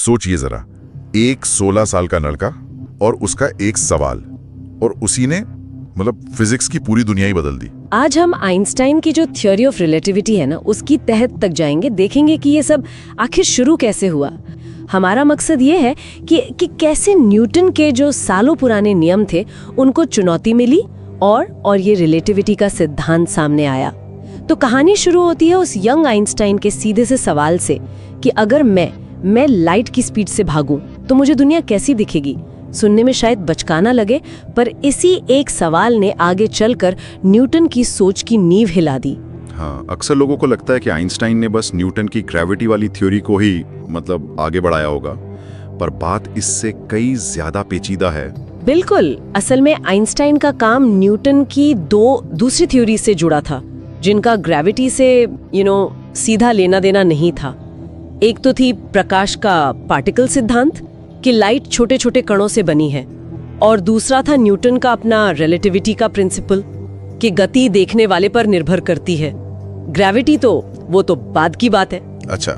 सोचिए जरा, एक 16 साल का लड़का और उसका एक सवाल, और उसी ने मतलब फिजिक्स की पूरी दुनिया ही बदल दी। आज हम आइंस्टाइन की जो थ्योरी ऑफ रिलेटिविटी है ना, उसकी तहत तक जाएंगे, देखेंगे कि ये सब आखिर शुरू कैसे हुआ। हमारा मकसद ये है कि कैसे न्यूटन के जो सालों पुराने नियम थे उनको चुनौती मिली और ये रिलेटिविटी का सिद्धांत सामने आया। तो कहानी शुरू होती है उस यंग आइंस्टाइन के सीधे से सवाल से कि अगर मैं लाइट की स्पीड से भागूं तो मुझे दुनिया कैसी दिखेगी। सुनने में शायद बचकाना लगे, पर इसी एक सवाल ने आगे चलकर न्यूटन की सोच की नींव हिला दी। हाँ, अक्सर लोगों को लगता है कि आइंस्टाइन ने बस न्यूटन की ग्रेविटी वाली थ्योरी को ही मतलब आगे बढ़ाया होगा, पर बात इससे कई ज्यादा पेचीदा है। बिल्कुल, असल में आइंस्टाइन का काम न्यूटन की दो दूसरी थ्योरी से जुड़ा था, जिनका ग्रेविटी से सीधा लेना देना नहीं था। एक तो थी प्रकाश का पार्टिकल सिद्धांत कि लाइट छोटे छोटे कणों से बनी है, और दूसरा था न्यूटन का अपना रिलेटिविटी का प्रिंसिपल कि गति देखने वाले पर निर्भर करती है, ग्रेविटी तो वो तो बाद की बात है। अच्छा,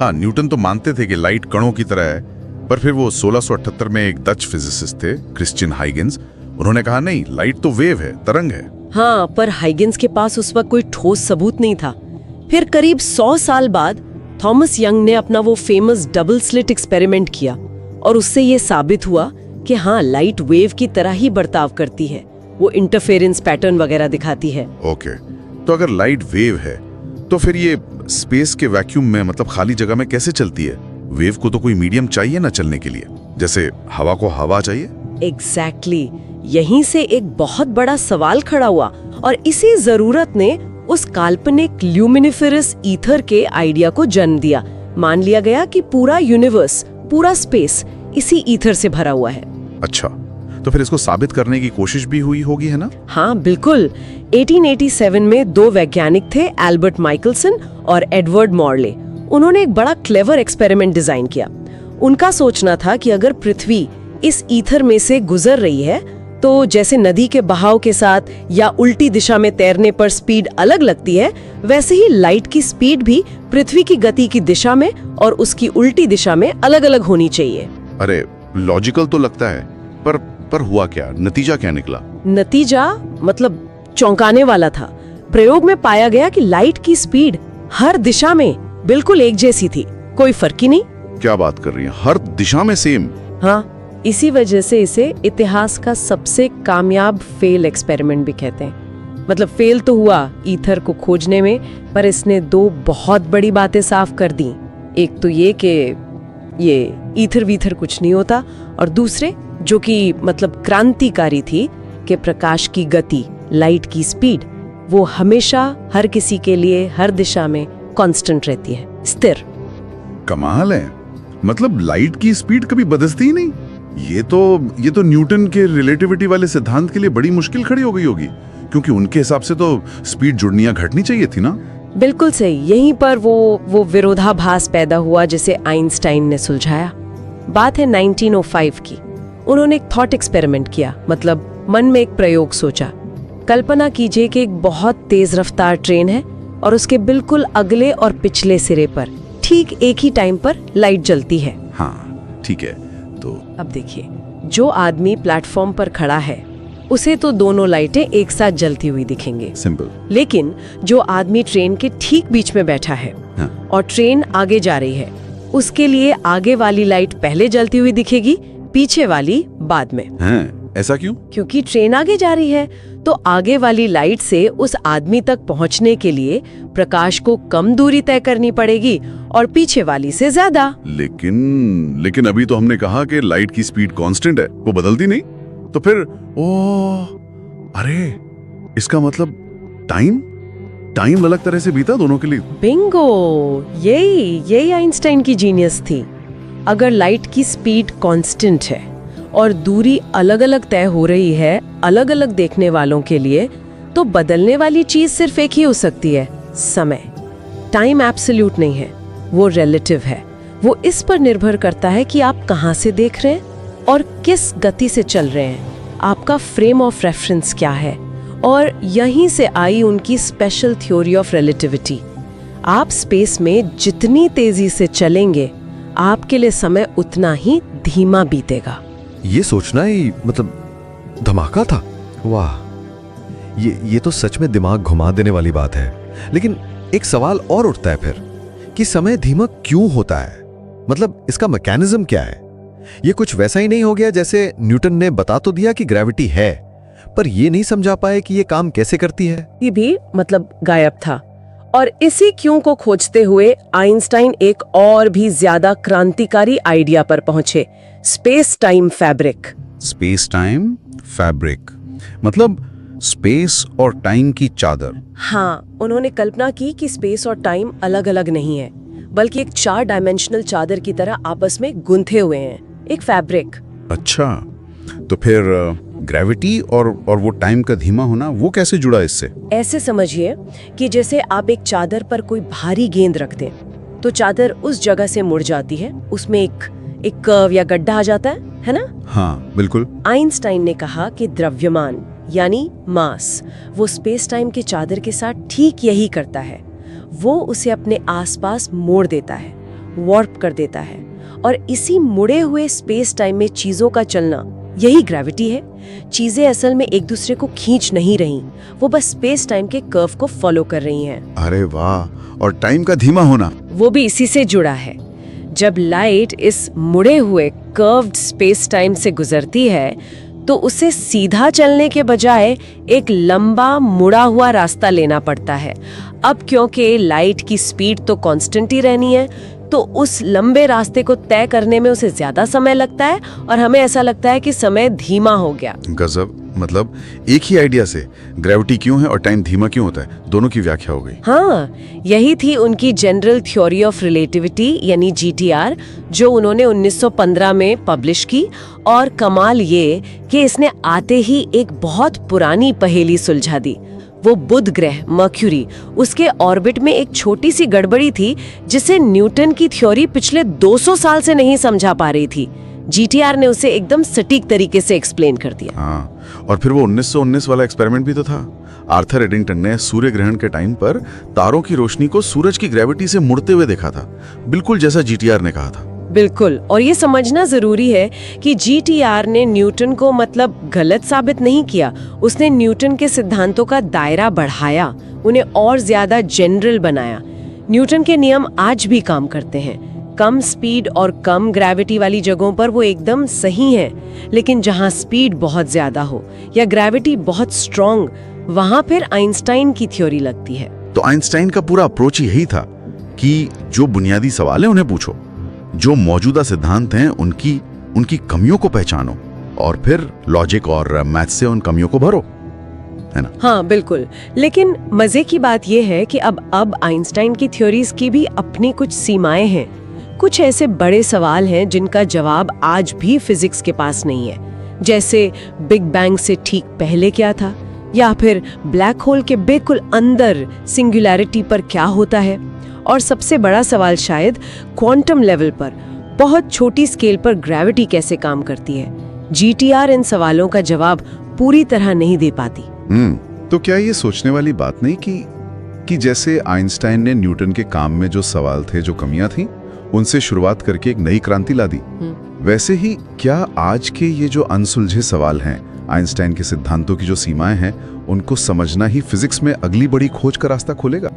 हाँ, न्यूटन तो मानते थे कि लाइट कणों की तरह है, पर फिर वो 1678 में एक डच फिजिसिस्ट थे क्रिश्चियन हाइगेंस, उन्होंने कहा नहीं, लाइट तो वेव है, तरंग है। हाँ, पर हाइगेंस के पास उस वक्त कोई ठोस सबूत नहीं था। फिर करीब 100 साल बाद थॉमस यंग ने अपना वो फेमस डबल स्लिट एक्सपेरिमेंट किया, और उससे ये साबित हुआ कि हाँ, लाइट वेव की तरह ही बर्ताव करती है, वो इंटरफेरेंस पैटर्न वगैरह दिखाती है। ओके, तो अगर लाइट वेव है तो फिर ये स्पेस के वैक्यूम में मतलब खाली जगह में कैसे चलती है? वेव को तो कोई मीडियम चाहिए ना चलने के लिए, जैसे हवा को हवा चाहिए। एग्जैक्टली, यहीं से एक बहुत बड़ा सवाल खड़ा हुआ, और इसी जरूरत ने उस काल्पनिक ल्यूमिनिफेरस ईथर के आइडिया को जन्म दिया। मान लिया गया कि पूरा यूनिवर्स, पूरा स्पेस इसी ईथर से भरा हुआ है। अच्छा, तो फिर इसको साबित करने की कोशिश भी हुई होगी, है ना? हाँ बिल्कुल। 1887 में दो वैज्ञानिक थे, एल्बर्ट माइकलसन और एडवर्ड मॉर्ले। उन्होंने एक बड़ा क्लेवर एक्सपेरिमेंट डिजाइन किया। उनका सोचना था कि अगर पृथ्वी इस ईथर में से गुजर रही है तो जैसे नदी के बहाव के साथ या उल्टी दिशा में तैरने पर स्पीड अलग लगती है, वैसे ही लाइट की स्पीड भी पृथ्वी की गति की दिशा में और उसकी उल्टी दिशा में अलग अलग होनी चाहिए। अरे, लॉजिकल तो लगता है, पर हुआ क्या? नतीजा क्या निकला? नतीजा मतलब चौंकाने वाला था। प्रयोग में पाया गया कि लाइट की स्पीड हर दिशा में बिल्कुल एक जैसी थी, कोई फर्क ही नहीं। क्या बात कर रही हैं? हर दिशा में सेम? हाँ, इसी वजह से इसे इतिहास का सबसे कामयाब फेल एक्सपेरिमेंट भी कहते हैं। मतलब फेल तो हुआ ईथर को खोजने में, पर इसने दो बहुत बड़ी बातें साफ कर दी। एक तो ये कि ये ईथर वीथर कुछ नहीं होता, और दूसरे जो कि मतलब क्रांतिकारी थी कि प्रकाश की गति, लाइट की स्पीड, वो हमेशा हर किसी के लिए हर दिशा में कांस्टेंट रहती है, स्थिर। कमाल है, मतलब लाइट की स्पीड कभी बदलती ही नहीं। ये तो न्यूटन के रिलेटिविटी वाले सिद्धांत के लिए बड़ी मुश्किल खड़ी हो गई होगी, क्योंकि उनके हिसाब से तो स्पीड जुड़नी या घटनी चाहिए थी ना। बिल्कुल सही। यहीं पर वो विरोधाभास पैदा हुआ जिसे आइंस्टाइन ने सुलझाया। बात है 1905 की। उन्होंने एक थॉट एक्सपेरिमेंट किया, मतलब मन में एक प्रयोग सोचा। कल्पना कीजिए कि एक बहुत तेज रफ्तार ट्रेन है और उसके बिल्कुल अगले और पिछले सिरे पर ठीक एक ही टाइम पर लाइट जलती है। हाँ ठीक है, तो अब देखिए, जो आदमी प्लेटफॉर्म पर खड़ा है उसे तो दोनों लाइटें एक साथ जलती हुई दिखेंगे, सिंपल। लेकिन जो आदमी ट्रेन के ठीक बीच में बैठा है और ट्रेन आगे जा रही है, उसके लिए आगे वाली लाइट पहले जलती हुई दिखेगी, पीछे वाली बाद में। ऐसा क्यों? क्योंकि ट्रेन आगे जा रही है, तो आगे वाली लाइट से उस आदमी तक पहुंचने के लिए प्रकाश को कम दूरी तय करनी पड़ेगी और पीछे वाली से ज्यादा। लेकिन अभी तो हमने कहा कि लाइट की स्पीड कांस्टेंट है, वो बदलती नहीं। तो फिर अरे, इसका मतलब टाइम अलग तरह से बीता दोनों के लिए। बिंगो, यही आइंस्टाइन की जीनियस थी। अगर लाइट की स्पीड कांस्टेंट है और दूरी अलग अलग तय हो रही है अलग अलग देखने वालों के लिए, तो बदलने वाली चीज सिर्फ एक ही हो सकती है, समय। टाइम एब्सोल्यूट नहीं है, वो रिलेटिव है। वो इस पर निर्भर करता है कि आप कहाँ से देख रहे हैं और किस गति से चल रहे हैं, आपका फ्रेम ऑफ रेफरेंस क्या है। और यहीं से आई उनकी स्पेशल थ्योरी ऑफ रिलेटिविटी। आप स्पेस में जितनी तेजी से चलेंगे, आपके लिए समय उतना ही धीमा बीतेगा। ये सोचना ही मतलब धमाका था। वाह, ये तो सच में दिमाग घुमा देने वाली बात है। लेकिन एक सवाल और उठता है फिर कि समय धीमा क्यों होता है? मतलब इसका मैकेनिज्म क्या है? ये कुछ वैसा ही नहीं हो गया जैसे न्यूटन ने बता तो दिया कि ग्रेविटी है, पर ये नहीं समझा पाए कि ये काम कैसे करती है। ये भी मतलब गायब था। और इसी क्यों को खोजते हुए आइंस्टाइन एक और भी ज्यादा क्रांतिकारी आइडिया पर पहुंचे, space time fabric. Space time fabric मतलब स्पेस और टाइम की चादर। हाँ, उन्होंने कल्पना की कि स्पेस और टाइम अलग अलग नहीं है, बल्कि एक 4 डायमेंशनल चादर की तरह आपस में गुंथे हुए हैं, एक फैब्रिक। अच्छा, तो फिर ग्रेविटी और वो टाइम का धीमा होना वो कैसे जुड़ा इससे? ऐसे समझिए कि जैसे आप एक चादर पर कोई भारी गेंद रख दें, तो चादर उस जगह से मुड़ जाती है, उसमें एक कर्व या गड्ढा आ जाता है ना? हाँ बिल्कुल। आइंस्टाइन ने कहा कि द्रव्यमान यानी मास वो स्पेस टाइम के चादर के साथ ठीक यही करता है। वो उसे अपने आसपास मोड़ देता है, वार्प कर देता है, और इसी मुड़े हुए स्पेस टाइम में चीजों का चलना यही ग्रेविटी है। चीजें असल में एक दूसरे को खींच नहीं रही, वो बस स्पेस टाइम के कर्व को फॉलो कर रही हैं। अरे वाह, और टाइम का धीमा होना वो भी इसी से जुड़ा है। जब लाइट इस मुड़े हुए कर्व्ड स्पेस टाइम से गुजरती है तो उसे सीधा चलने के बजाय एक लंबा मुड़ा हुआ रास्ता लेना पड़ता है। अब क्योंकि लाइट की स्पीड तो कांस्टेंट ही रहनी है, तो उस लंबे रास्ते को तय करने में उसे ज्यादा समय लगता है और हमें ऐसा लगता है कि समय धीमा हो गया। गजब, मतलब एक ही आइडिया से ग्रेविटी क्यों है और टाइम धीमा क्यों होता है, दोनों की व्याख्या हो गई। हाँ, यही थी उनकी जनरल थ्योरी ऑफ रिलेटिविटी यानी GTR, जो उन्होंने 1915 में पब्लिश की। और कमाल ये कि इसने आते ही एक बहुत पुरानी पहेली सुलझा दी। वो बुध ग्रह मर्क्यूरी, उसके ऑर्बिट में एक छोटी सी गड़बड़ी थी जिसे न्यूटन की थ्योरी पिछले 200 साल से नहीं समझा पा रही थी। GTR ने उसे एकदम सटीक तरीके से एक्सप्लेन कर दिया। हाँ, और फिर वो 1919 वाला एक्सपेरिमेंट भी तो था। आर्थर एडिंगटन ने सूर्य ग्रहण के टाइम पर तारों की रोशनी को सूरज की ग्रेविटी से मुड़ते हुए देखा था, बिल्कुल जैसा GTR ने कहा था। बिल्कुल, और ये समझना जरूरी है कि GTR ने न्यूटन को मतलब गलत साबित नहीं किया, उसने न्यूटन के सिद्धांतों का दायरा बढ़ाया, उन्हें और ज्यादा जनरल बनाया। न्यूटन के नियम आज भी काम करते हैं। कम स्पीड और कम ग्रेविटी वाली जगहों पर वो एकदम सही हैं, लेकिन जहाँ स्पीड बहुत ज्यादा हो या ग्रेविटी बहुत स्ट्रॉन्ग, वहाँ फिर आइंस्टाइन की थ्योरी लगती है। तो आइंस्टाइन का पूरा अप्रोच यही था कि जो बुनियादी सवाल है उन्हें पूछो, जो मौजूदा सिद्धांत हैं उनकी कमियों को पहचानो और फिर लॉजिक और मैथ से उन कमियों को भरो, है ना? हाँ बिल्कुल। लेकिन मजे की बात यह है कि अब आइंस्टाइन की थ्योरीज की भी अपनी कुछ सीमाएं हैं। कुछ ऐसे बड़े सवाल हैं जिनका जवाब आज भी फिजिक्स के पास नहीं है, जैसे बिग बैंग से ठीक पहले क्या था, या फिर ब्लैक होल के बिल्कुल अंदर सिंगुलैरिटी पर क्या होता है, और सबसे बड़ा सवाल शायद क्वांटम लेवल पर बहुत छोटी स्केल पर ग्रेविटी कैसे काम करती है। GTR इन सवालों का जवाब पूरी तरह नहीं दे पाती। तो क्या ये सोचने वाली बात नहीं कि जैसे आइंस्टाइन ने न्यूटन के काम में जो सवाल थे, जो कमियां थी, उनसे शुरुआत करके एक नई क्रांति ला दी, वैसे ही क्या आज के ये जो अनसुलझे सवाल हैं, आइंस्टाइन के सिद्धांतों की जो सीमाएं हैं, उनको समझना ही फिजिक्स में अगली बड़ी खोज का रास्ता खोलेगा?